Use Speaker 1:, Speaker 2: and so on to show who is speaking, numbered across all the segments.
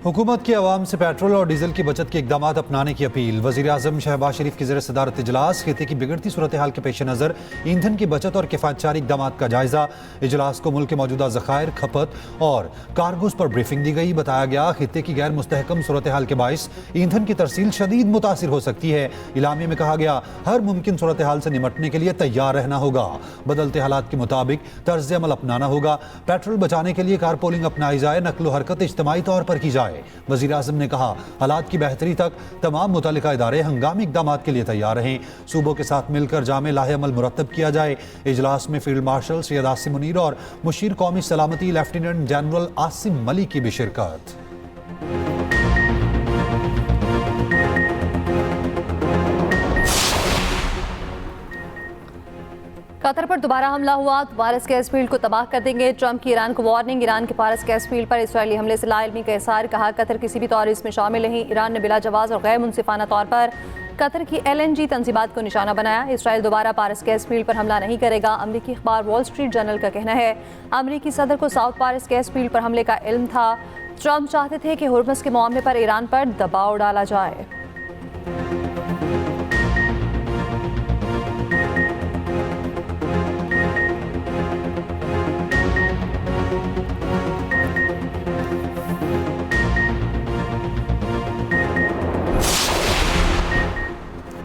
Speaker 1: हुकूमत की आवाम से पेट्रोल और डीजल की बचत के इकदाम अपनाने की अपील। वज़ीर-ए-आज़म शहबाज शरीफ की ज़ेर सदारत इजलास। खित्ते की बिगड़ती सूरत हाल के पेश नज़र ईंधन की बचत और किफ़ायतचारी इकदाम का जायजा। इजलास को मुल्क के मौजूदा ज़खायर, खपत और कार्गोज पर ब्रीफिंग दी गई। बताया गया खित्ते की गैर मुस्तहकम सूरत हाल के बाइस ईंधन की तरसील शदीद मुतासिर हो सकती है। इलामी में कहा गया हर मुमकिन सूरत हाल से निमटने के लिए तैयार रहना होगा। बदलते हालात के मुताबिक तर्ज अमल अपनाना होगा। पेट्रोल बचाने के लिए कारपोलिंग अपनाई जाए, नकलो हरकत इज्तिमाई तौर पर की जाए। वज़ीर आज़म ने कहा हालात की बेहतरी तक तमाम मुतल्लिका इदारे हंगामी इक़दाम के लिए तैयार रहें। सूबों के साथ मिलकर जामे लाहे अमल मुरतब किया जाए। इजलास में फील्ड मार्शल सैयद आसिम मुनीर और मुशीर कौमी सलामती लेफ्टिनेंट जनरल आसिम मलिक की भी शिरकत।
Speaker 2: कतर पर दोबारा हमला हुआ तो पारस गैस फील्ड को तबाह कर देंगे। ट्रंप की ईरान को वार्निंग। ईरान के पारस गैस फील्ड पर इसराइली हमले से लाइल्मी का इज़हार। कहा कतर किसी भी तौर इसमें शामिल नहीं। ईरान ने बिला जवाज़ और गैर मुनसिफाना तौर पर कतर की LNG तंजीबात को निशाना बनाया। इसराइल दोबारा पारस गैस फील्ड पर हमला नहीं करेगा। अमरीकी अखबार वॉल स्ट्रीट जर्नल का कहना है अमरीकी सदर को साउथ पारस गैस फील्ड पर हमले का इल्म था। ट्रंप चाहते थे कि हुर्मुज़ के मामले पर ईरान पर दबाव डाला जाए।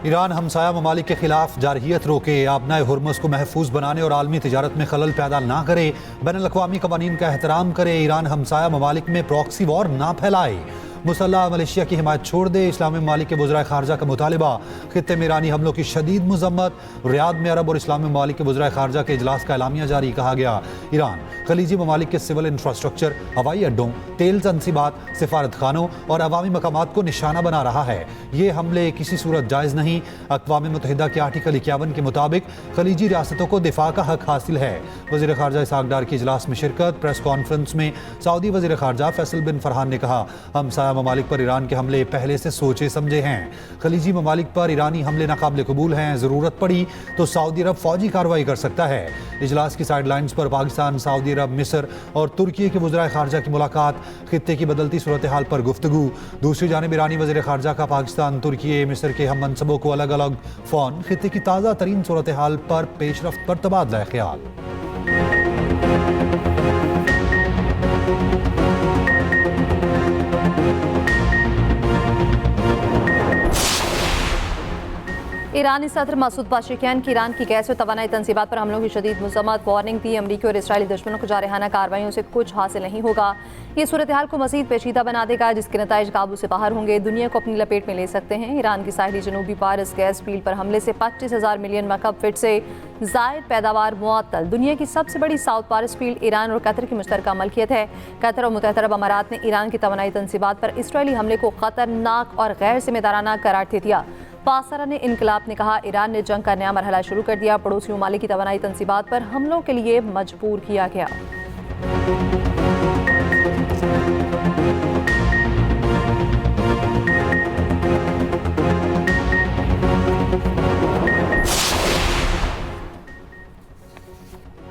Speaker 1: ईरान हमसाया ममालिक के खिलाफ जारहियत रोके, आबनाए हुर्मुज़ को महफूज बनाने और आलमी तिजारत में खलल पैदा ना करे, बैनुल-अक़वामी क़वानीन का एहतराम करे, ईरान हमसाया ममालिक में प्रॉक्सी वॉर ना फैलाए, मुसल्लह मलेशिया की हिमायत छोड़ दे। इस्लामी ममालिक के वज़राए ख़ारजा का मुतालिबा। खित्ते में ईरानी हमलों की शदीद मज़म्मत। रियाद में अरब और इस्लामी ममालिक के वज़राए ख़ारजा के इजलास का एलामिया जारी। कहा गया ईरान खलीजी ममालिक के सिविल इंफ्रास्ट्रक्चर, हवाई अड्डों, तेल तंसीबात, सिफारत खानों और अवामी मकामात को निशाना बना रहा है। ये हमले किसी सूरत जायज़ नहीं। अक़वाम मुत्तहिदा के आर्टिकल 51 के मुताबिक खलीजी रियासतों को दिफा का हक हासिल है। वज़ीर ख़ारजा इसहाक़ डार की इजलास में शिरकत। प्रेस कॉन्फ्रेंस में सऊदी वज़ीर ख़ारजा फैसल बिन फरहान ने कहा हमसाया ममालिक पर ईरान के हमले पहले से सोचे समझे हैं। खलीजी ममालिक पर ईरानी हमले नाकाबिल कबूल हैं। ज़रूरत पड़ी तो सऊदी अरब फौजी कार्रवाई कर सकता है। इजलास की साइडलाइंस पर पाकिस्तान, सऊदी अरब, मिस्र और तुर्की के वज़राए ख़ारजा की मुलाकात। खित्ते की बदलती सूरत हाल पर गुफ्तगू। दूसरी जानिब ईरानी वज़ीर ख़ारजा का पाकिस्तान, तुर्की, मिस्र के हम मनसबों को अलग अलग फ़ोन। खित्ते की ताज़ा तरीन सूरत हाल पर पेशरफ्त पर तबादला ख्याल।
Speaker 2: ईरानी सदर मसूद पेज़ेश्कियान की ईरान की गैस और तवानाई तंसीबात पर हमलों की शदीद मज़म्मत। वार्निंग दी अमरीकी और इसराइली दुश्मनों को जारहाना कार्रवाइयों से कुछ हासिल नहीं होगा। ये सूरत हाल को मज़ीद पेचीदा बना देगा जिसके नताइज काबू से बाहर होंगे। दुनिया को अपनी लपेट में ले सकते हैं। ईरान की साहिली जनूबी पारस गैस फील्ड पर हमले से 25,000 मिलियन मकब फिट से ज़ायद पैदावार मुअत्तल। दुनिया की सबसे बड़ी साउथ पारस फील्ड ईरान और कतर की मुश्तरका मलकियत है। कतर और मुत्तहिदा अरब अमारात ने ईरान की तवानाई तंसीबात पर इसराइली हमले को खतरनाक और गैर जिम्मेदाराना करार दे दिया। पासरा ने इनकलाब ने कहा ईरान ने जंग का नया मरहला शुरू कर दिया। पड़ोसी ममालिक की तवानाई तंसीबात पर हमलों के लिए मजबूर किया गया।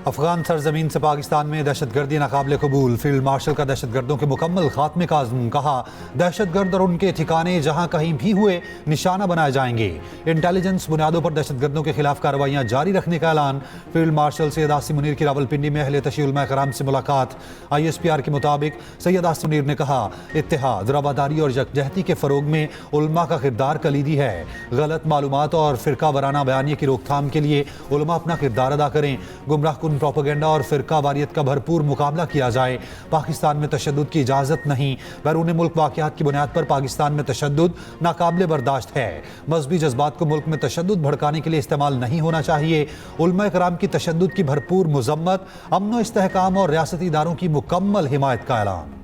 Speaker 1: अफगान सरजमीन से पाकिस्तान में दहशतगर्दी नाकाबिल कबूल। फील्ड मार्शल का दहशतगर्दों के मुकम्मल खात्मे का आज़म। कहा दहशतगर्द और उनके ठिकाने जहां कहीं भी हुए निशाना बनाए जाएंगे। इंटेलिजेंस बुनियादों पर दहशतगर्दों के खिलाफ कार्रवाइयाँ जारी रखने का ऐलान। फील्ड मार्शल सैयद आसिम मुनीर की रावलपिंडी में अहले तशय्युल उलमा कराम से मुलाकात। ISPR के मुताबिक सैयद आसिम मुनीर ने कहा इत्तेहाद, रवादारी और यकजहती के फ़रोग में उलमा का किरदार कलीदी है। गलत मालूमात और फ़िरका वाराना बयानिया की रोकथाम के लिए उलमा अपना किरदार अदा करें। गुमराह प्रोपेगेंडा और फिरका वारियत का भरपूर मुकाबला किया जाए। पाकिस्तान में तशद्दुद की इजाज़त नहीं। बैरून मुल्क वाक़यात की बुनियाद पर पाकिस्तान में तशद्दुद नाकाबिले बर्दाश्त है। मजहबी जज्बात को मुल्क में तशद्दुद भड़काने के लिए इस्तेमाल नहीं होना चाहिए। उलमा कराम की तशद्दुद की भरपूर मुज़म्मत। अमन व इस्तेहकाम और रियासती इदारों की मुकम्मल हिमायत का ऐलान।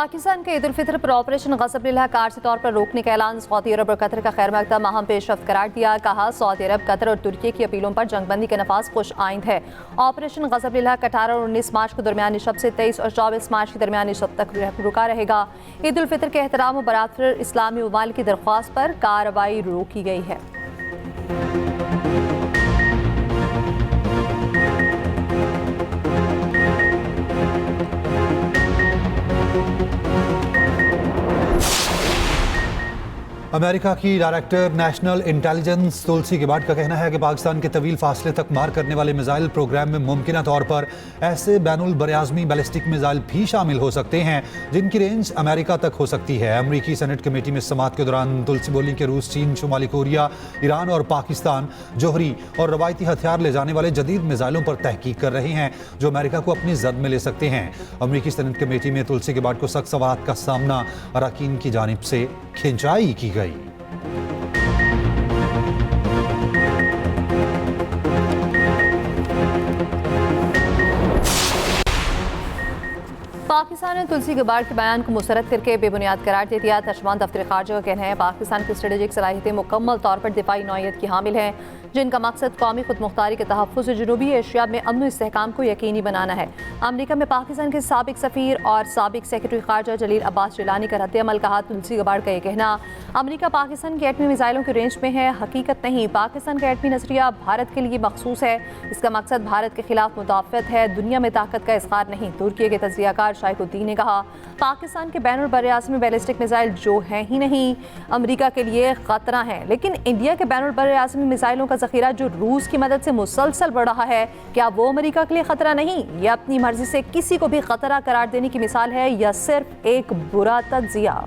Speaker 2: पाकिस्तान के ईद उल फितर पर ऑपरेशन गज़ब-ए-लिल्लाह कारजी तौर पर रोकने का ऐलान सऊदी अरब और कतर का खैर मकदम अहम पेशरफ्त करार दिया। कहा, सऊदी अरब, कतर और तुर्की की अपीलों पर जंगबंदी का नफाज खुश आइंद है। ऑपरेशन गज़ब-ए-लिल्लाह 18 और 19 मार्च को दरमियानी शब से 23 और 24 मार्च की दरमियानी शब तक रुका रहेगा। ईद उल फितर के एहतराम और बरातर इस्लामी ममालिक की दरख्वास्त पर कार्रवाई रोकी गई है।
Speaker 1: अमेरिका की डायरेक्टर नेशनल इंटेलिजेंस तुलसी गेबार्ड का कहना है कि पाकिस्तान के तवील फासले तक मार करने वाले मिसाइल प्रोग्राम में मुमकिन तौर पर ऐसे बैनुल बरआज़मी बैलिस्टिक मिसाइल भी शामिल हो सकते हैं जिनकी रेंज अमेरिका तक हो सकती है। अमरीकी सेनेट कमेटी में समाअत के दौरान तुलसी बोली कि रूस, चीन, शुमाली कोरिया, ईरान और पाकिस्तान जोहरी और रवायती हथियार ले जाने वाले जदीद मिसाइलों पर तहकीक कर रहे हैं जो अमेरिका को अपनी जद में ले सकते हैं। अमरीकी सेनेट कमेटी में तुलसी गेबार्ड को सख्त सवालात का सामना अरकान की जानिब से खिंचाई की गई।
Speaker 2: पाकिस्तान ने तुलसी गेबार्ड के बयान को मुस्तरद करके बेबुनियाद करार दे दिया। तर्जुमान दफ्तर खारजा का कहना है, पाकिस्तान की स्ट्रेटेजिक सलाहियतें मुकम्मल तौर पर दिफाई नौइयत की हामिल हैं, जिनका मकसद कौमी खुद मुख्तारी के तहफ़्फ़ुज़ जनूबी एशिया में अमन इस्तेहकाम को यकीनी बनाना है। अमरीका में पाकिस्तान के साबिक सफ़ीर और साबिक सेक्रेटरी खारजा जलील अब्बास जिलानी का रद्द-ए-अमल। कहा, तुलसी गेबार्ड का यह कहना अमरीका पाकिस्तान की एटमी मिसाइलों की रेंज में है, हकीकत नहीं। पाकिस्तान का एटमी नजरिया भारत के लिए मखसूस है, इसका मकसद भारत के खिलाफ मुदाफ़त है, दुनिया में ताकत का इज़हार नहीं। तुर्की के तज्ज़ियाकार शाइखुद्दीन ने कहा, पाकिस्तान के बैनुल बरआज़मी बैलिस्टिक मिसाइल जो हैं ही नहीं अमरीका के लिए ख़तरा है, लेकिन इंडिया के बैनुल बरआज़मी मिसाइलों का ज़ख़ीरा जो रूस की मदद से मुसलसल बढ़ रहा है, क्या वो अमेरिका के लिए खतरा नहीं? यह अपनी मर्जी से किसी को भी खतरा करार देने की मिसाल है या सिर्फ एक बुरा तज्जिया?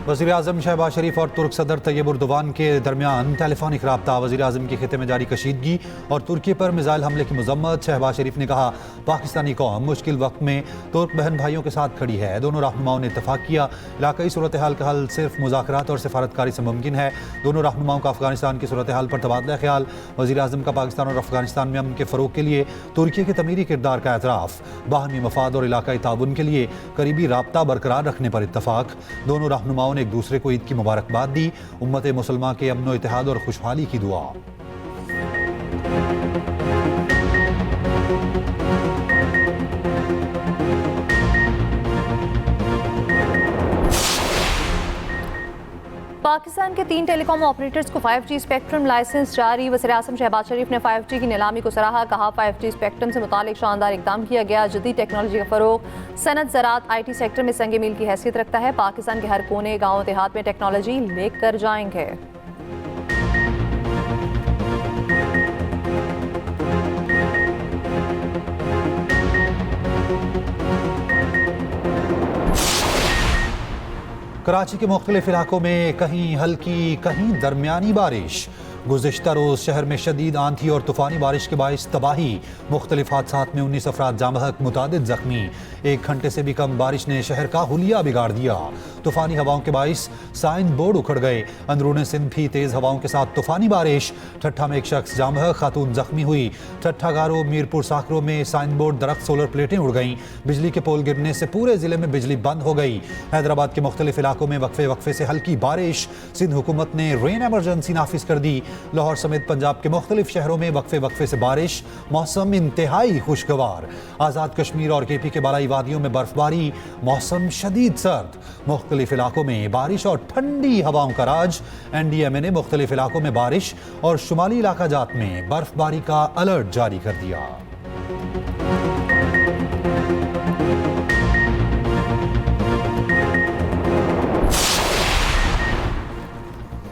Speaker 1: वज़ीर-ए-आज़म शहबाज शरीफ और तुर्क सदर तैयब उर्दवान के दरमियान टेलीफोनिक रब्ता। वज़ीर-ए-आज़म के खिते में जारी कशीदगी और तुर्की पर मिसाइल हमले की मज़म्मत। शहबाज शरीफ ने कहा, पाकिस्तानी कौम मुश्किल वक्त में तुर्क बहन भाइयों के साथ खड़ी है। दोनों रहनुमाओं ने इत्तफाक किया, इलाकाई सूरत हाल का हल सिर्फ मुज़ाकरात और सिफारतकारी से मुमकिन है। दोनों रहनुमाओं का अफगानिस्तान की सूरत हाल पर तबादला ख्याल। वज़ीर-ए-आज़म का पाकिस्तान और अफगानिस्तान में अमन के फ़रोग़ के लिए तुर्की के तमीरी किरदार का एतराफ़। बाहमी मफाद और इलाकाई ताउन के लिए करीबी राब्ता बरकरार रखने पर इत्तफाक। दोनों रहनुमाओं ने एक दूसरे को ईद की मुबारकबाद दी। उम्मत मुसलमान के अमन, इत्तेहाद और खुशहाली की दुआ।
Speaker 2: पाकिस्तान के 3 टेलीकॉम ऑपरेटर्स को 5G स्पेक्ट्रम लाइसेंस जारी। वज़ीर-ए-आज़म शहबाज शरीफ ने 5G की नीलामी को सराहा। कहा, 5G स्पेक्ट्रम से मुतालिक शानदार इक़दाम किया गया। जदीद टेक्नोलॉजी का फ़रोग़ सनत, ज़राअत, IT सेक्टर में संगे मील की हैसियत रखता है। पाकिस्तान के हर कोने, गाँव देहात में टेक्नोलॉजी लेकर जाएंगे।
Speaker 1: कराची के मुख्तलिफ इलाकों में कहीं हल्की कहीं दरमियानी बारिश। गुज़िश्ता रोज़ शहर में शदीद आंधी और तूफ़ानी बारिश के बाइस तबाही। मुख्तलिफ हादसात में 19 अफराद जामहक, मुतादिद ज़ख्मी। 1 घंटे से भी कम बारिश ने शहर का हुलिया बिगाड़ दिया। तूफ़ानी हवाओं के बाइस साइन बोर्ड उखड़ गए। अंदरूनी सिंध भी तेज़ हवाओं के साथ तूफ़ानी बारिश। ठट्ठा में एक शख्स जामहक, खातून ज़ख्मी हुई। ठट्ठा गारो, मीरपुर साखरों में साइन बोर्ड, दरख्त, सोलर प्लेटें उड़ गईं। बिजली के पोल गिरने से पूरे ज़िले में बिजली बंद हो गई। हैदराबाद के मुख्तलिफ इलाकों में वक्फे वक्फे से हल्की बारिश। सिंध हुकूमत ने रेन एमरजेंसी नाफिज कर दी। लाहौर समेत पंजाब के मुख्तलिफ शहरों में वक्फे वक्फे से बारिश। मौसम इंतहाई खुशगवार। आज़ाद कश्मीर और KP के बालाई वादियों में बर्फबारी। मौसम शदीद सर्द। मुख्तलिफ इलाकों में बारिश और ठंडी हवाओं का राज। NDMA ने मुख्तलिफ इलाकों में बारिश और शुमाली इलाका जात में बर्फबारी का अलर्ट जारी कर दिया।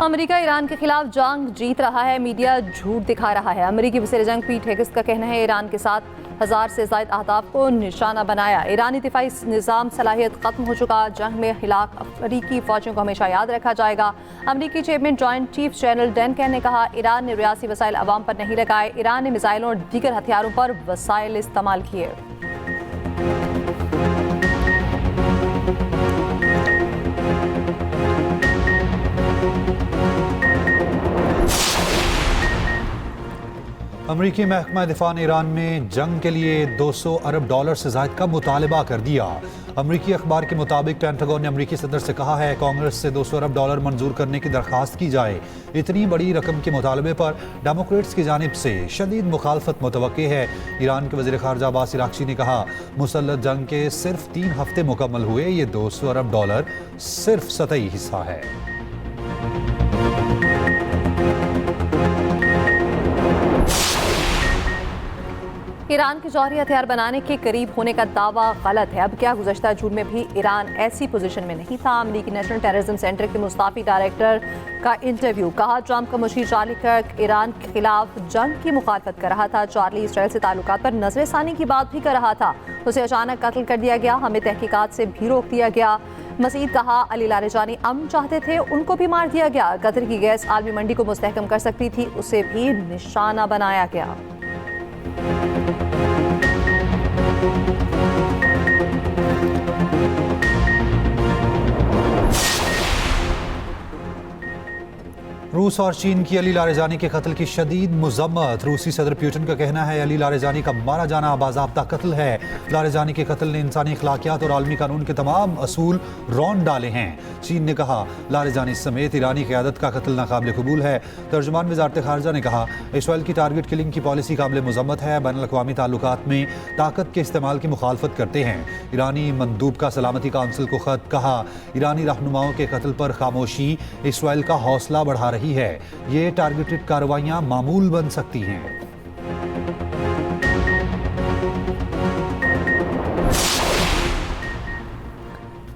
Speaker 2: अमेरिका ईरान के खिलाफ जंग जीत रहा है, मीडिया झूठ दिखा रहा है। अमेरिकी वज़ीर जंग पीट हेगेस का कहना है, ईरान के साथ 1000 से ज़ायद अहदाफ को निशाना बनाया। ईरानी दिफाई निज़ाम सलाहियत ख़त्म हो चुका। जंग में हिलाक अमरीकी फ़ौजियों को हमेशा याद रखा जाएगा। अमरीकी चेयरमैन जॉइंट चीफ जनरल डैनकन ने कहा, ईरान ने रियासी वसाइल अवाम पर नहीं लगाए, ईरान ने मिसाइलों और दीगर हथियारों पर वसाइल इस्तेमाल किए।
Speaker 1: अमरीकी महकमा दिफा ने ईरान में जंग के लिए $200 अरब से ज़ायद का मुतालबा कर दिया। अमरीकी अखबार के मुताबिक पेंटागन ने अमरीकी सदर से कहा है कांग्रेस से $200 अरब मंजूर करने की दरख्वास्त की जाए। इतनी बड़ी रकम के मुतालबे पर डेमोक्रेट्स की जानिब से शदीद मुखालफत मुतवक्की है। ईरान के वज़ीर ख़ारजा अब्बास इराक़ची ने कहा मुसल्लत जंग के सिर्फ 3 हफ्ते मुकम्मल हुए, ये $200 अरब सिर्फ सतही हिस्सा है।
Speaker 2: ईरान के जौहरी हथियार बनाने के करीब होने का दावा गलत है। अब क्या गुज़श्ता जून में भी ईरान ऐसी पोजीशन में नहीं था। अमरीकी नेशनल टेररिज्म सेंटर के मुस्ताफी डायरेक्टर का इंटरव्यू। कहा ट्रंप का मुशीर चार्ली कर्क ईरान के खिलाफ जंग की मुखालफत कर रहा था। चार्ली इसराइल से ताल्लुकात पर नजरसानी की बात भी कर रहा था। उसे अचानक कत्ल कर दिया गया, हमें तहकीकात से भी रोक दिया गया। मजीद कहा अली लारेजानी अमन चाहते थे, उनको भी मार दिया गया। कतर की गैस आलमी मंडी को मुस्तहकम कर सकती थी, उसे भी निशाना बनाया गया।
Speaker 1: रूस और चीन की अली लारेजानी के कत्ल की शदीद मजम्मत। रूसी सदर पुतिन का कहना है अली लारेजानी का मारा जाना बाज़ाब्ता कत्ल है। लारेजानी के कत्ल ने इंसानी अखलाकियात और आलमी कानून के तमाम असूल रौंद डाले हैं। चीन ने कहा लारेजानी समेत ईरानी क़यादत का कत्ल नाकाबिल कबूल है। तर्जुमान वज़ारत ख़ारजा ने कहा इसराइल की टारगेट किलिंग की पॉलिसी काबिल मजम्मत है। बैनुल अक़वामी ताल्लुकात में ताकत के इस्तेमाल की मुखालफत करते हैं। ईरानी मंदूब का सलामती काउंसिल को ख़त। कहा ईरानी रहनुमाओं के कत्ल पर खामोशी इसराइल का हौसला बढ़ा रही है। ये टारगेटेड कार्रवाइयां मामूल बन सकती हैं।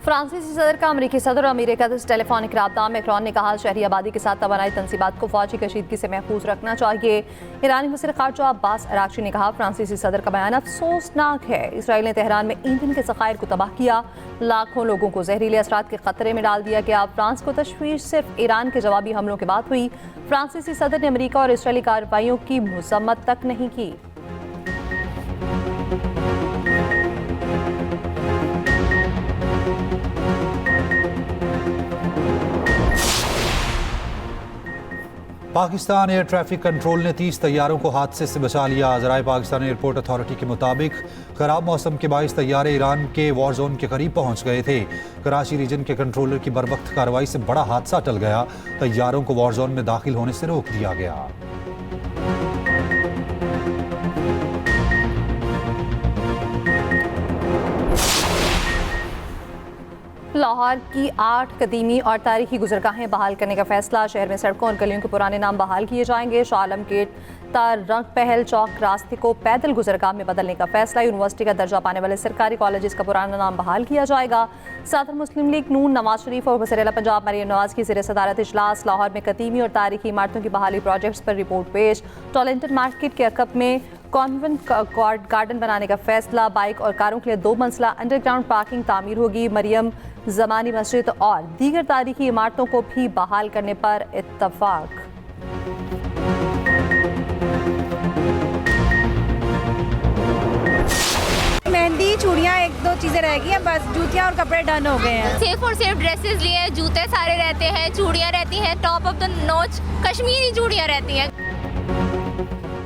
Speaker 2: फ्रांसीसी सदर का अमरीकी सदर और अमीर कदस टेलीफोनिक राब्ता। मैक्रोन ने कहा शहरी आबादी के साथ तवानाई तनसीबात को फौजी कशीदगी से महफूज रखना चाहिए। ईरानी वज़ीर ख़ारजा अब्बास अराग़ची ने कहा फ्रांसीसी सदर का बयान अफसोसनाक है। इसराइल ने तेहरान में ईंधन के ज़खायर को तबाह किया, लाखों लोगों को जहरीले असरात के खतरे में डाल दिया गया। फ्रांस को तशवीश सिर्फ ईरान के जवाबी हमलों के बाद हुई। फ्रांसीसी सदर ने अमरीका और इसराइली कार्रवाइयों की मजम्मत तक नहीं की।
Speaker 1: पाकिस्तान एयर ट्रैफिक कंट्रोल ने 30 तैयारों को हादसे से बचा लिया। ज़राए पाकिस्तान एयरपोर्ट अथॉरिटी के मुताबिक खराब मौसम के बाइस तैयारे ईरान के वॉर जोन के करीब पहुंच गए थे। कराची रीजन के कंट्रोलर की बरवक्त कार्रवाई से बड़ा हादसा टल गया। तैयारों को वॉर जोन में दाखिल होने से रोक दिया गया।
Speaker 2: लाहौर की 8 कदीमी और तारीखी गुजरगाहें बहाल करने का फैसला। शहर में सड़कों और गलियों के पुराने नाम बहाल किए जाएंगे। शाह आलम गेट रंग पहल चौक रास्ते को पैदल गुजरगाह में बदलने का फैसला। यूनिवर्सिटी का दर्जा पाने वाले सरकारी कॉलेज का पुराना नाम बहाल किया जाएगा। सदर मुस्लिम लीग नून नवाज शरीफ और वज़ीर आला पंजाब मरियम नवाज की ज़ेर सदारत इजलास। लाहौर में कदीमी और तारीखी इमारतों की बहाली प्रोजेक्ट्स पर रिपोर्ट पेश। टॉलेंटन मार्केट के अकब में कॉन्वेंट गार्डन बनाने का फैसला। बाइक और कारों के लिए 2 मंजिला अंडरग्राउंड पार्किंग तामीर होगी। मरियम ज़मानी मस्जिद और दीगर तारीखी इमारतों को भी बहाल करने पर इत्तफाक।
Speaker 3: मेहंदी, चूड़ियाँ, 1-2 चीजें रह गई हैं, बस जूतियाँ और कपड़े डन हो गए हैं।
Speaker 4: सिर्फ और सिर्फ ड्रेसेस लिए हैं, जूते सारे रहते हैं, चूड़ियाँ रहती हैं, top of the notch Kashmiri चूड़ियाँ रहती हैं।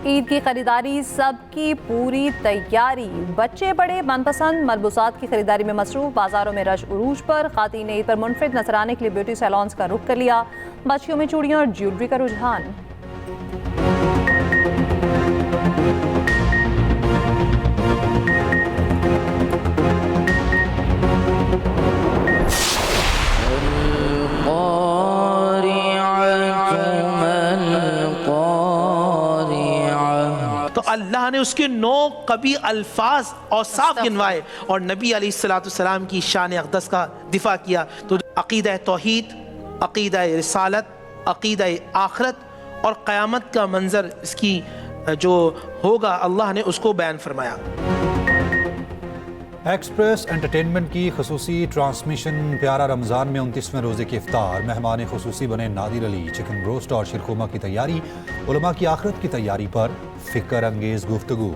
Speaker 2: ईद की खरीदारी सबकी पूरी तैयारी। बच्चे बड़े मनपसंद मलबूसात की खरीदारी में मसरूफ। बाजारों में रश उरूज पर। खातीन ईद पर मुनफरिद नजर आने के लिए ब्यूटी सैलून्स का रुख कर लिया। बच्चियों में चूड़ियाँ और ज्वेलरी का रुझान।
Speaker 5: तो अल्लाह ने उसके 9 कभी अल्फाज और साफ गिनवाए और नबी अलैहिस्सलाम की शान अक़दस का दिफा किया। तो अक़ीदा तौहीद, अक़ीदा रिसालत, अक़ीदा आखिरत और क़यामत का मंजर इसकी जो होगा अल्लाह ने उसको बयान फरमाया।
Speaker 1: एक्सप्रेस एंटरटेनमेंट की खसूसी ट्रांसमिशन प्यारा रमज़ान में 29वें रोज़े की इफ्तार। मेहमान खसूसी बने नादिर अली। चिकन रोस्ट और शिरखुरमा की तैयारी। उलमा की आखिरत की तैयारी पर फ़िक्र अंगेज़ गुफ्तगू।